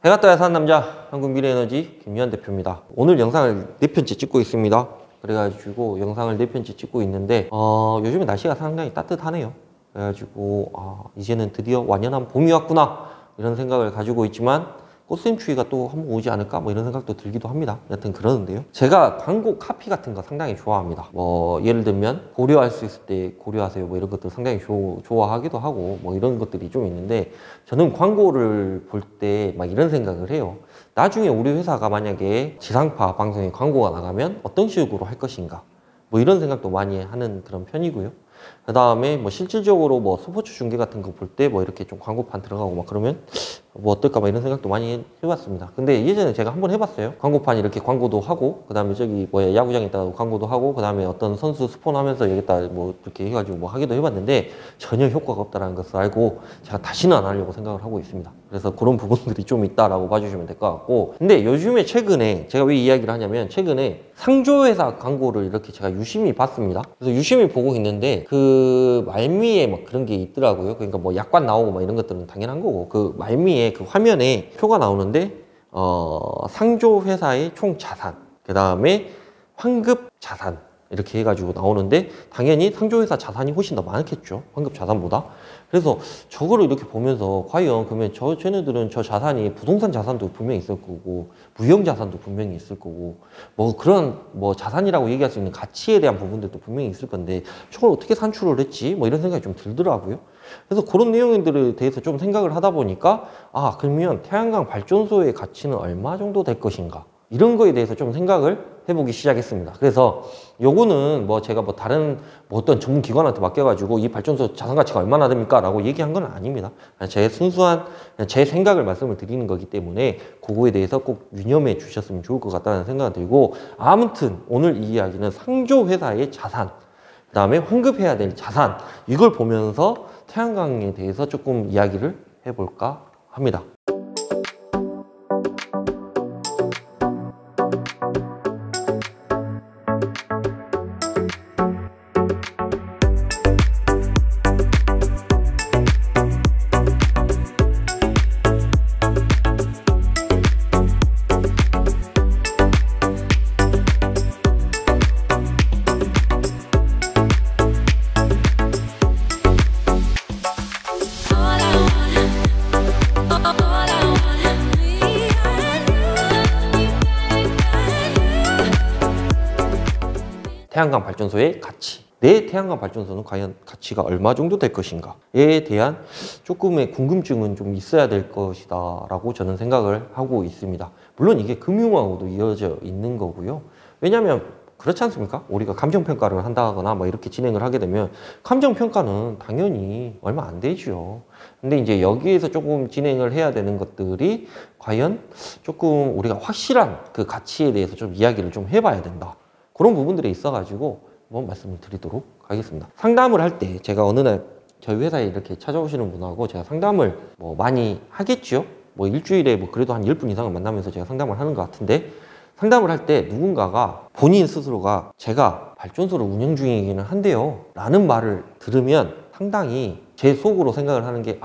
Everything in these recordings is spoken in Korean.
해가 떠야 사는 남자 한국미래에너지 김유한 대표입니다. 오늘 영상을 4편째 찍고 있습니다. 그래가지고 영상을 4편째 찍고 있는데 요즘에 날씨가 상당히 따뜻하네요. 그래가지고 이제는 드디어 완연한 봄이 왔구나 이런 생각을 가지고 있지만 꽃샘추위가 또 한번 오지 않을까 뭐 이런 생각도 들기도 합니다. 여튼 그러는데요. 제가 광고 카피 같은 거 상당히 좋아합니다. 뭐 예를 들면 고려할 수 있을 때 고려하세요 뭐 이런 것들 상당히 좋아하기도 하고 뭐 이런 것들이 좀 있는데, 저는 광고를 볼 때 막 이런 생각을 해요. 나중에 우리 회사가 만약에 지상파 방송에 광고가 나가면 어떤 식으로 할 것인가 뭐 이런 생각도 많이 하는 그런 편이고요. 그 다음에 뭐 실질적으로 뭐 스포츠 중계 같은 거 볼 때 뭐 이렇게 좀 광고판 들어가고 막 그러면 뭐 어떨까 막 이런 생각도 많이 해봤습니다. 근데 예전에 제가 한번 해봤어요. 광고판 이렇게 광고도 하고, 그 다음에 저기 뭐야 야구장에다가 광고도 하고, 그 다음에 어떤 선수 스폰하면서 여기다 뭐 이렇게 해가지고 뭐 하기도 해봤는데 전혀 효과가 없다는 것을 알고 제가 다시는 안 하려고 생각을 하고 있습니다. 그래서 그런 부분들이 좀 있다라고 봐주시면 될 것 같고, 근데 요즘에 최근에 제가 왜 이야기를 하냐면, 최근에 상조회사 광고를 이렇게 제가 유심히 봤습니다. 그래서 유심히 보고 있는데 그 말미에 막 그런 게 있더라고요. 그러니까 뭐 약관 나오고 막 이런 것들은 당연한 거고, 그 말미에 그 화면에 표가 나오는데 상조회사의 총 자산, 그 다음에 환급 자산 이렇게 해가지고 나오는데 당연히 상조회사 자산이 훨씬 더 많겠죠, 환급 자산보다. 그래서 저거를 이렇게 보면서 과연 그러면 쟤네들은 저 자산이 부동산 자산도 분명히 있을 거고 무형 자산도 분명히 있을 거고 뭐 그런 뭐 자산이라고 얘기할 수 있는 가치에 대한 부분들도 분명히 있을 건데 저걸 어떻게 산출을 했지 뭐 이런 생각이 좀 들더라고요. 그래서 그런 내용들에 대해서 좀 생각을 하다 보니까 그러면 태양광 발전소의 가치는 얼마 정도 될 것인가 이런 거에 대해서 좀 생각을 해보기 시작했습니다. 그래서 요거는 뭐 제가 뭐 다른 뭐 어떤 전문 기관한테 맡겨가지고 이 발전소 자산 가치가 얼마나 됩니까? 라고 얘기한 건 아닙니다. 제 순수한 제 생각을 말씀을 드리는 거기 때문에 그거에 대해서 꼭 유념해 주셨으면 좋을 것 같다는 생각이 들고, 아무튼 오늘 이 이야기는 상조회사의 자산, 그 다음에 환급해야 될 자산, 이걸 보면서 태양광에 대해서 조금 이야기를 해볼까 합니다. 태양광 발전소의 가치, 내 태양광 발전소는 과연 가치가 얼마 정도 될 것인가에 대한 조금의 궁금증은 좀 있어야 될 것이다 라고 저는 생각을 하고 있습니다. 물론 이게 금융하고도 이어져 있는 거고요. 왜냐하면 그렇지 않습니까? 우리가 감정평가를 한다거나 뭐 이렇게 진행을 하게 되면 감정평가는 당연히 얼마 안 되죠. 근데 이제 여기에서 조금 진행을 해야 되는 것들이 과연 조금 우리가 확실한 그 가치에 대해서 좀 이야기를 좀 해봐야 된다, 그런 부분들이 있어가지고 한번 말씀을 드리도록 하겠습니다. 상담을 할 때 제가 어느 날 저희 회사에 이렇게 찾아오시는 분하고 제가 상담을 뭐 많이 하겠죠. 뭐 일주일에 뭐 그래도 한 10분 이상을 만나면서 제가 상담을 하는 것 같은데, 상담을 할 때 누군가가 본인 스스로가 제가 발전소를 운영 중이기는 한데요 라는 말을 들으면 상당히 제 속으로 생각을 하는 게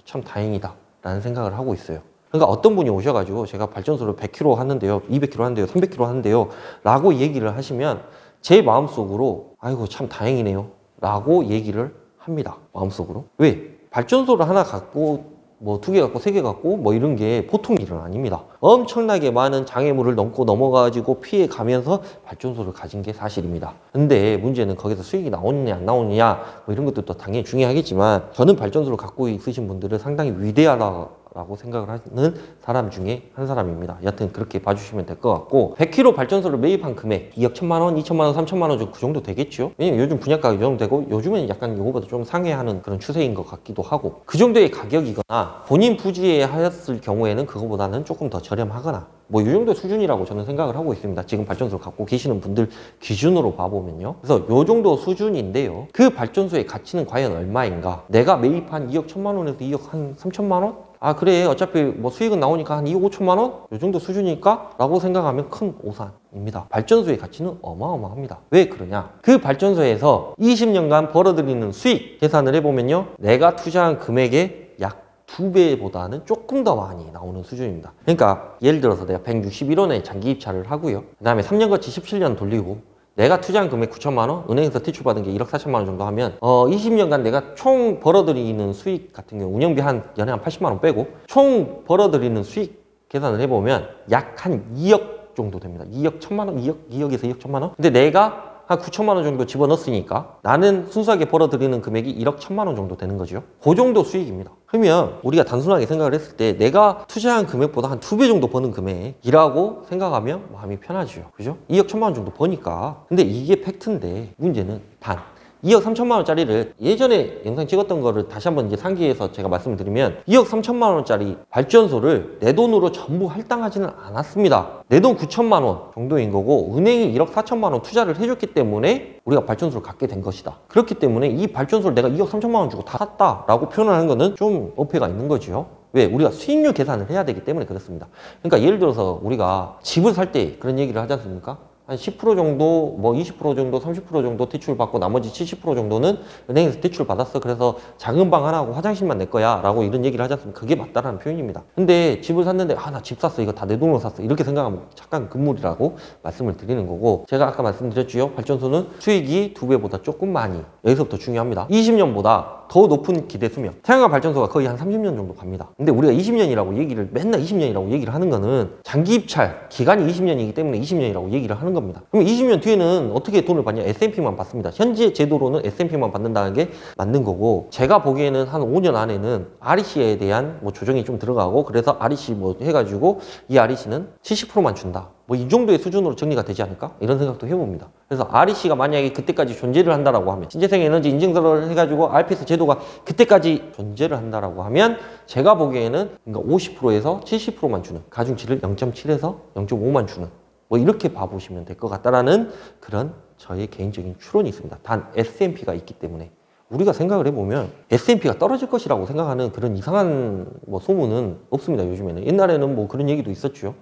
참 다행이다 라는 생각을 하고 있어요. 그러니까 어떤 분이 오셔가지고 제가 발전소를 100km 하는데요, 200km 하는데요, 300km 하는데요 라고 얘기를 하시면 제 마음속으로 아이고 참 다행이네요 라고 얘기를 합니다. 마음속으로. 왜? 발전소를 하나 갖고 뭐 2개 갖고 3개 갖고 뭐 이런 게 보통 일은 아닙니다. 엄청나게 많은 장애물을 넘고 피해 가면서 발전소를 가진 게 사실입니다. 근데 문제는 거기서 수익이 나오느냐 안 나오느냐 뭐 이런 것도 당연히 중요하겠지만, 저는 발전소를 갖고 있으신 분들은 상당히 위대하다라고 생각을 하는 사람 중에 한 사람입니다. 여튼 그렇게 봐주시면 될 것 같고, 100km 발전소를 매입한 금액 2억 1천만 원, 2천만 원, 3천만 원 그 정도 되겠죠. 왜냐면 요즘 분양가가 이 정도 되고 요즘에는 약간 이거보다 좀 상회하는 그런 추세인 것 같기도 하고, 그 정도의 가격이거나 본인 부지에 하였을 경우에는 그거보다는 조금 더 저렴하거나 뭐 이 정도 수준이라고 저는 생각을 하고 있습니다. 지금 발전소를 갖고 계시는 분들 기준으로 봐보면요. 그래서 이 정도 수준인데요, 그 발전소의 가치는 과연 얼마인가? 내가 매입한 2억 1천만 원에서 2억 한 3천만 원? 그래 어차피 뭐 수익은 나오니까 한 2억 5천만 원? 이 정도 수준일까? 라고 생각하면 큰 오산입니다. 발전소의 가치는 어마어마합니다. 왜 그러냐? 그 발전소에서 20년간 벌어들이는 수익 계산을 해보면요, 내가 투자한 금액의 약 2배보다는 조금 더 많이 나오는 수준입니다. 그러니까 예를 들어서 내가 161원에 장기 입찰을 하고요. 그 다음에 3년 거치 17년 돌리고 내가 투자한 금액 9천만 원, 은행에서 대출받은 게 1억 4천만 원 정도 하면 20년간 내가 총 벌어들이는 수익 같은 경우 운영비 연에 한 80만 원 빼고 총 벌어들이는 수익 계산을 해보면 약 한 2억 정도 됩니다. 2억 1천만 원, 2억에서 2억 1천만 원? 근데 내가 한 9천만 원 정도 집어넣었으니까 나는 순수하게 벌어들이는 금액이 1억 1천만 원 정도 되는 거죠. 그 정도 수익입니다. 그러면 우리가 단순하게 생각을 했을 때 내가 투자한 금액보다 한 2배 정도 버는 금액이라고 생각하면 마음이 편하죠. 그죠? 2억 1천만 원 정도 버니까. 근데 이게 팩트인데 문제는 단 2억 3천만 원짜리를 예전에 영상 찍었던 거를 다시 한번 이제 상기해서 제가 말씀을 드리면 2억 3천만 원짜리 발전소를 내 돈으로 전부 할당하지는 않았습니다. 내 돈 9천만 원 정도인 거고 은행이 1억 4천만 원 투자를 해줬기 때문에 우리가 발전소를 갖게 된 것이다. 그렇기 때문에 이 발전소를 내가 2억 3천만 원 주고 다 샀다라고 표현을 하는 거는 좀 어폐가 있는 거죠. 왜? 우리가 수익률 계산을 해야 되기 때문에 그렇습니다. 그러니까 예를 들어서 우리가 집을 살 때 그런 얘기를 하지 않습니까? 한 10% 정도, 뭐 20% 정도, 30% 정도 대출 받고 나머지 70% 정도는 은행에서 대출 받았어. 그래서 작은 방 하나하고 화장실만 내 거야. 라고 이런 얘기를 하지 않습니까? 그게 맞다라는 표현입니다. 근데 집을 샀는데, 나 집 샀어. 이거 다 내 돈으로 샀어. 이렇게 생각하면 착한 금물이라고 말씀을 드리는 거고, 제가 아까 말씀드렸죠. 발전소는 수익이 2배보다 조금 많이. 여기서부터 중요합니다. 20년보다 더 높은 기대 수명. 태양광 발전소가 거의 한 30년 정도 갑니다. 근데 우리가 20년이라고 얘기를, 맨날 20년이라고 얘기를 하는 거는 장기 입찰, 기간이 20년이기 때문에 20년이라고 얘기를 하는 겁니다. 그럼 20년 뒤에는 어떻게 돈을 받냐? S&P만 받습니다. 현재 제도로는 S&P만 받는다는 게 맞는 거고, 제가 보기에는 한 5년 안에는 REC에 대한 뭐 조정이 좀 들어가고, 그래서 REC 뭐 해가지고 이 REC는 70%만 준다. 뭐 이 정도의 수준으로 정리가 되지 않을까? 이런 생각도 해봅니다. 그래서 REC가 만약에 그때까지 존재를 한다라고 하면, 신재생 에너지 인증서를 해가지고 RPS 제도가 그때까지 존재를 한다라고 하면, 제가 보기에는 그러니까 50%에서 70%만 주는, 가중치를 0.7에서 0.5만 주는, 뭐 이렇게 봐보시면 될 것 같다라는 그런 저의 개인적인 추론이 있습니다. 단 S&P가 있기 때문에. 우리가 생각을 해보면 S&P가 떨어질 것이라고 생각하는 그런 이상한 뭐 소문은 없습니다. 요즘에는. 옛날에는 뭐 그런 얘기도 있었죠.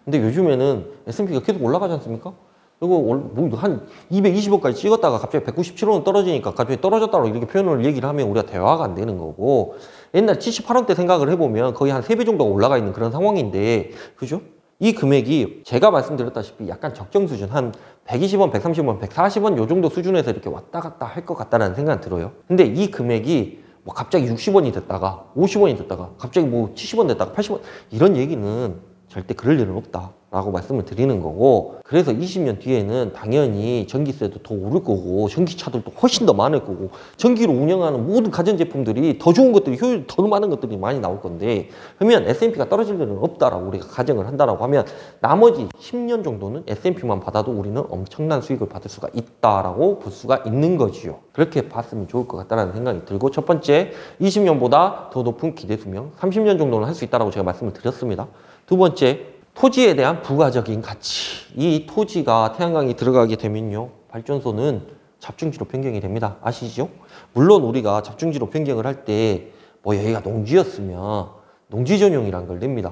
근데 요즘에는 S&P가 계속 올라가지 않습니까? 그리고 뭐 한 220억까지 찍었다가 갑자기 197원 떨어지니까 갑자기 떨어졌다고 이렇게 표현을 얘기를 하면 우리가 대화가 안 되는 거고, 옛날 78원대 생각을 해보면 거의 한 3배 정도가 올라가 있는 그런 상황인데, 그죠? 이 금액이 제가 말씀드렸다시피 약간 적정 수준, 한 120원, 130원, 140원 요 정도 수준에서 이렇게 왔다 갔다 할 것 같다는 생각이 들어요. 근데 이 금액이 뭐 갑자기 60원이 됐다가 50원이 됐다가 갑자기 뭐 70원 됐다가 80원, 이런 얘기는 절대 그럴 일은 없다라고 말씀을 드리는 거고, 그래서 20년 뒤에는 당연히 전기세도 더 오를 거고, 전기차들도 훨씬 더 많을 거고, 전기로 운영하는 모든 가전제품들이 더 좋은 것들이, 효율 더 많은 것들이 많이 나올 건데, 그러면 S&P가 떨어질 일은 없다라고 우리가 가정을 한다라고 하면 나머지 10년 정도는 S&P만 받아도 우리는 엄청난 수익을 받을 수가 있다라고 볼 수가 있는 거지요. 그렇게 봤으면 좋을 것 같다는 생각이 들고, 첫 번째, 20년보다 더 높은 기대 수명, 30년 정도는 할 수 있다라고 제가 말씀을 드렸습니다. 두 번째, 토지에 대한 부가적인 가치. 이 토지가 태양광이 들어가게 되면요, 발전소는 잡중지로 변경이 됩니다. 아시죠? 물론 우리가 잡중지로 변경을 할 때 뭐 여기가 농지였으면 농지 전용이라는 걸 냅니다.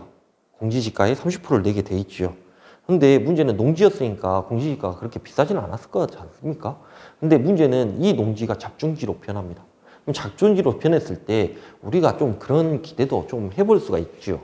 공시지가의 30%를 내게 돼 있죠. 근데 문제는 농지였으니까 공시지가가 그렇게 비싸지는 않았을 것 같지 않습니까? 근데 문제는 이 농지가 잡중지로 변합니다. 그럼 잡중지로 변했을 때 우리가 좀 그런 기대도 좀 해볼 수가 있죠.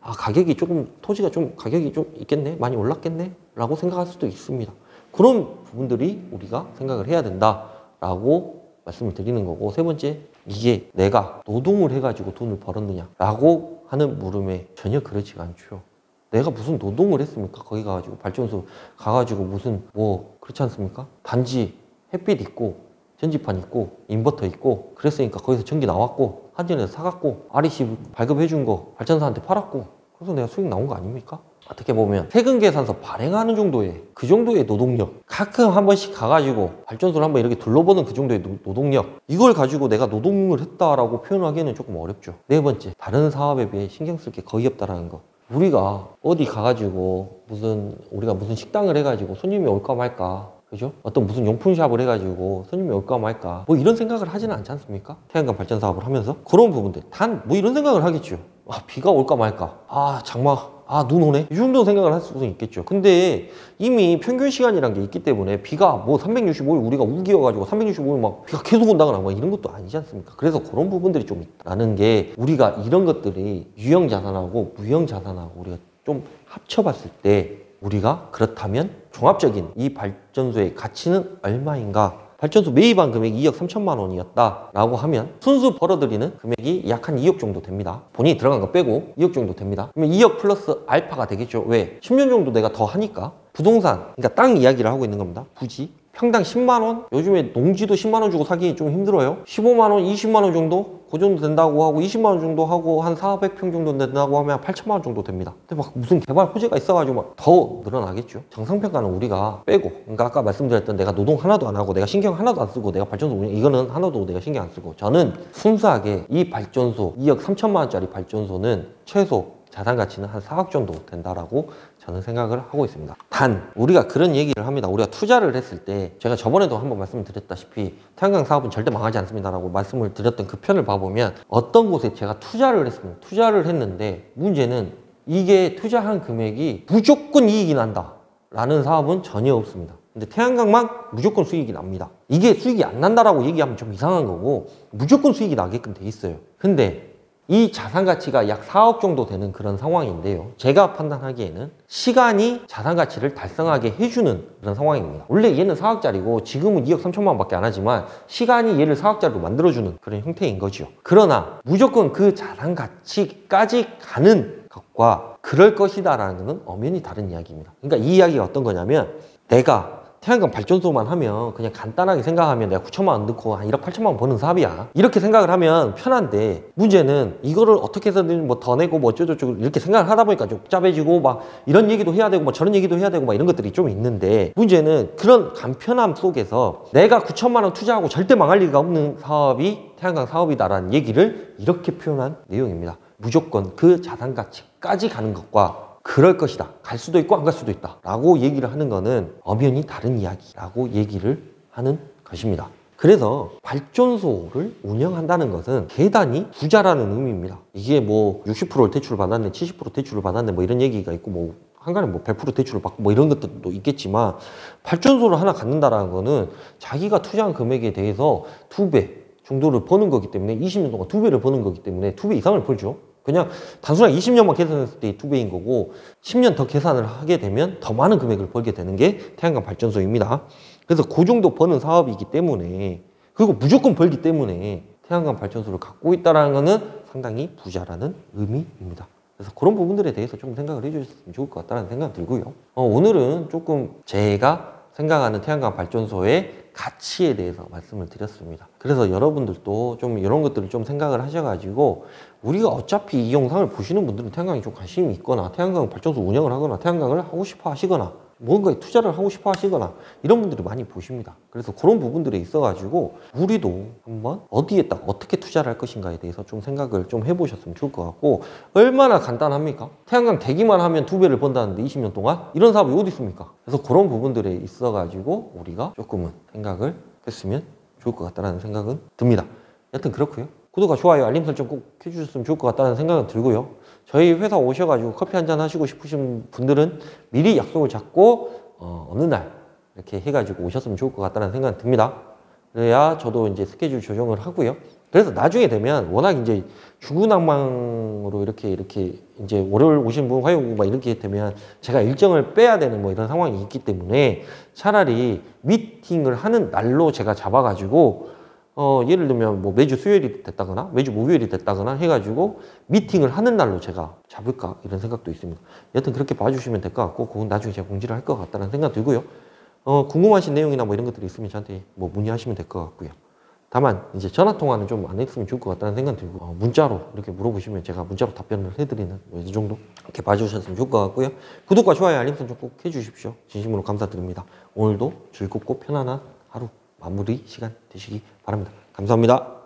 가격이 조금, 토지가 좀 가격이 좀 있겠네? 많이 올랐겠네? 라고 생각할 수도 있습니다. 그런 부분들이 우리가 생각을 해야 된다라고 말씀을 드리는 거고, 세 번째, 이게 내가 노동을 해가지고 돈을 벌었느냐? 라고 하는 물음에 전혀 그렇지가 않죠. 내가 무슨 노동을 했습니까? 거기 가가지고 발전소 가가지고 무슨 뭐 그렇지 않습니까? 단지 햇빛 있고 전지판 있고 인버터 있고 그랬으니까 거기서 전기 나왔고 한전에서 사갔고 REC 발급해준 거 발전사한테 팔았고, 그래서 내가 수익 나온 거 아닙니까? 어떻게 보면 세금 계산서 발행하는 정도의 그 정도의 노동력, 가끔 한 번씩 가가지고 발전소를 한번 이렇게 둘러보는 그 정도의 노동력, 이걸 가지고 내가 노동을 했다라고 표현하기에는 조금 어렵죠. 네 번째, 다른 사업에 비해 신경 쓸 게 거의 없다라는 거. 우리가 어디 가가지고 우리가 무슨 식당을 해가지고 손님이 올까 말까, 그죠? 어떤 무슨 용품샵을 해가지고 손님이 올까 말까, 뭐 이런 생각을 하지는 않지 않습니까? 태양광 발전 사업을 하면서 그런 부분들 단 뭐 이런 생각을 하겠죠. 비가 올까 말까, 장마 눈 오네? 이 정도 생각을 할 수는 있겠죠. 근데 이미 평균 시간이란 게 있기 때문에 비가 뭐 365일 우리가 우기여가지고 365일 막 비가 계속 온다거나 뭐 이런 것도 아니지 않습니까? 그래서 그런 부분들이 좀 있다는 게 우리가 이런 것들이 유형자산하고 무형자산하고 우리가 좀 합쳐봤을 때 우리가 그렇다면 종합적인 이 발전소의 가치는 얼마인가? 발전소 매입한 금액이 2억 3천만 원이었다 라고 하면 순수 벌어들이는 금액이 약 한 2억 정도 됩니다. 본인이 들어간 거 빼고 2억 정도 됩니다. 그러면 2억 플러스 알파가 되겠죠. 왜? 10년 정도 내가 더 하니까 부동산, 그러니까 땅 이야기를 하고 있는 겁니다. 부지 평당 10만 원? 요즘에 농지도 10만 원 주고 사기 좀 힘들어요. 15만 원, 20만 원 정도? 그 정도 된다고 하고 20만 원 정도 하고 한 400평 정도 된다고 하면 8천만 원 정도 됩니다. 근데 막 무슨 개발 호재가 있어가지고 막 더 늘어나겠죠. 정상평가는 우리가 빼고, 그러니까 아까 말씀드렸던 내가 노동 하나도 안 하고 내가 신경 하나도 안 쓰고 내가 발전소 운영 이거는 하나도 내가 신경 안 쓰고 저는 순수하게 이 발전소 2억 3천만 원짜리 발전소는 최소 자산 가치는 한 4억 정도 된다라고 저는 생각을 하고 있습니다. 단 우리가 그런 얘기를 합니다. 우리가 투자를 했을 때 제가 저번에도 한번 말씀드렸다시피 태양광 사업은 절대 망하지 않습니다라고 말씀을 드렸던 그 편을 봐보면 어떤 곳에 제가 투자를 했습니다. 투자를 했는데 문제는 이게 투자한 금액이 무조건 이익이 난다 라는 사업은 전혀 없습니다. 근데 태양광만 무조건 수익이 납니다. 이게 수익이 안 난다라고 얘기하면 좀 이상한 거고 무조건 수익이 나게끔 돼 있어요. 근데 이 자산 가치가 약 4억 정도 되는 그런 상황인데요. 제가 판단하기에는 시간이 자산 가치를 달성하게 해주는 그런 상황입니다. 원래 얘는 4억짜리고 지금은 2억 3천만 원밖에 안 하지만 시간이 얘를 4억짜리로 만들어주는 그런 형태인 거죠. 그러나 무조건 그 자산 가치까지 가는 것과 그럴 것이다라는 건 엄연히 다른 이야기입니다. 그러니까 이 이야기가 어떤 거냐면 내가 태양광 발전소만 하면 그냥 간단하게 생각하면 내가 9천만 원 넣고 한 1억 8천만 원 버는 사업이야. 이렇게 생각을 하면 편한데 문제는 이거를 어떻게 해서든 뭐 더 내고 뭐 어쩌고저쩌고 이렇게 생각을 하다 보니까 좀 복잡해지고 막 이런 얘기도 해야 되고 뭐 저런 얘기도 해야 되고 막 이런 것들이 좀 있는데 문제는 그런 간편함 속에서 내가 9천만 원 투자하고 절대 망할 리가 없는 사업이 태양광 사업이다라는 얘기를 이렇게 표현한 내용입니다. 무조건 그 자산 가치까지 가는 것과 그럴 것이다. 갈 수도 있고 안 갈 수도 있다. 라고 얘기를 하는 거는 엄연히 다른 이야기라고 얘기를 하는 것입니다. 그래서 발전소를 운영한다는 것은 대단히 부자라는 의미입니다. 이게 뭐 60% 대출을 받았네, 70% 대출을 받았네 뭐 이런 얘기가 있고 뭐 한간에 뭐 100% 대출을 받고 뭐 이런 것들도 있겠지만 발전소를 하나 갖는다라는 거는 자기가 투자한 금액에 대해서 2배 정도를 버는 거기 때문에 20년 동안 2배를 버는 거기 때문에 2배 이상을 벌죠. 그냥 단순하게 20년만 계산했을 때 2배인 거고 10년 더 계산을 하게 되면 더 많은 금액을 벌게 되는 게 태양광 발전소입니다. 그래서 그 정도 버는 사업이기 때문에 그리고 무조건 벌기 때문에 태양광 발전소를 갖고 있다는 것은 상당히 부자라는 의미입니다. 그래서 그런 부분들에 대해서 좀 생각을 해주셨으면 좋을 것 같다는 생각이 들고요. 오늘은 조금 제가 생각하는 태양광 발전소의 가치에 대해서 말씀을 드렸습니다. 그래서 여러분들도 좀 이런 것들을 좀 생각을 하셔가지고 우리가 어차피 이 영상을 보시는 분들은 태양광에 좀 관심이 있거나 태양광 발전소 운영을 하거나 태양광을 하고 싶어 하시거나 뭔가에 투자를 하고 싶어 하시거나 이런 분들이 많이 보십니다. 그래서 그런 부분들에 있어가지고 우리도 한번 어디에다 어떻게 투자를 할 것인가에 대해서 좀 생각을 좀 해보셨으면 좋을 것 같고 얼마나 간단합니까? 태양광 대기만 하면 2배를 번다는데 20년 동안? 이런 사업이 어디 있습니까? 그래서 그런 부분들에 있어가지고 우리가 조금은 생각을 했으면 좋을 것 같다는 생각은 듭니다. 여튼 그렇고요. 구독과 좋아요, 알림 설정 꼭 해주셨으면 좋을 것 같다는 생각은 들고요. 저희 회사 오셔가지고 커피 한잔 하시고 싶으신 분들은 미리 약속을 잡고 어느 날 이렇게 해가지고 오셨으면 좋을 것 같다는 생각이 듭니다. 그래야 저도 이제 스케줄 조정을 하고요. 그래서 나중에 되면 워낙 이제 중구난방으로 이렇게 이제 월요일 오신 분, 화요일 막 이렇게 되면 제가 일정을 빼야 되는 뭐 이런 상황이 있기 때문에 차라리 미팅을 하는 날로 제가 잡아가지고 예를 들면 뭐 매주 수요일이 됐다거나 매주 목요일이 됐다거나 해가지고 미팅을 하는 날로 제가 잡을까 이런 생각도 있습니다. 여튼 그렇게 봐주시면 될 것 같고 그건 나중에 제가 공지를 할 것 같다는 생각 들고요. 궁금하신 내용이나 뭐 이런 것들이 있으면 저한테 뭐 문의하시면 될 것 같고요. 다만 이제 전화 통화는 좀 안 했으면 좋을 것 같다는 생각 들고 문자로 이렇게 물어보시면 제가 문자로 답변을 해드리는 뭐 이 정도 이렇게 봐주셨으면 좋을 것 같고요. 구독과 좋아요 알림 설정 꼭 해주십시오. 진심으로 감사드립니다. 오늘도 즐겁고 편안한 하루 마무리 시간 되시기 바랍니다. 감사합니다.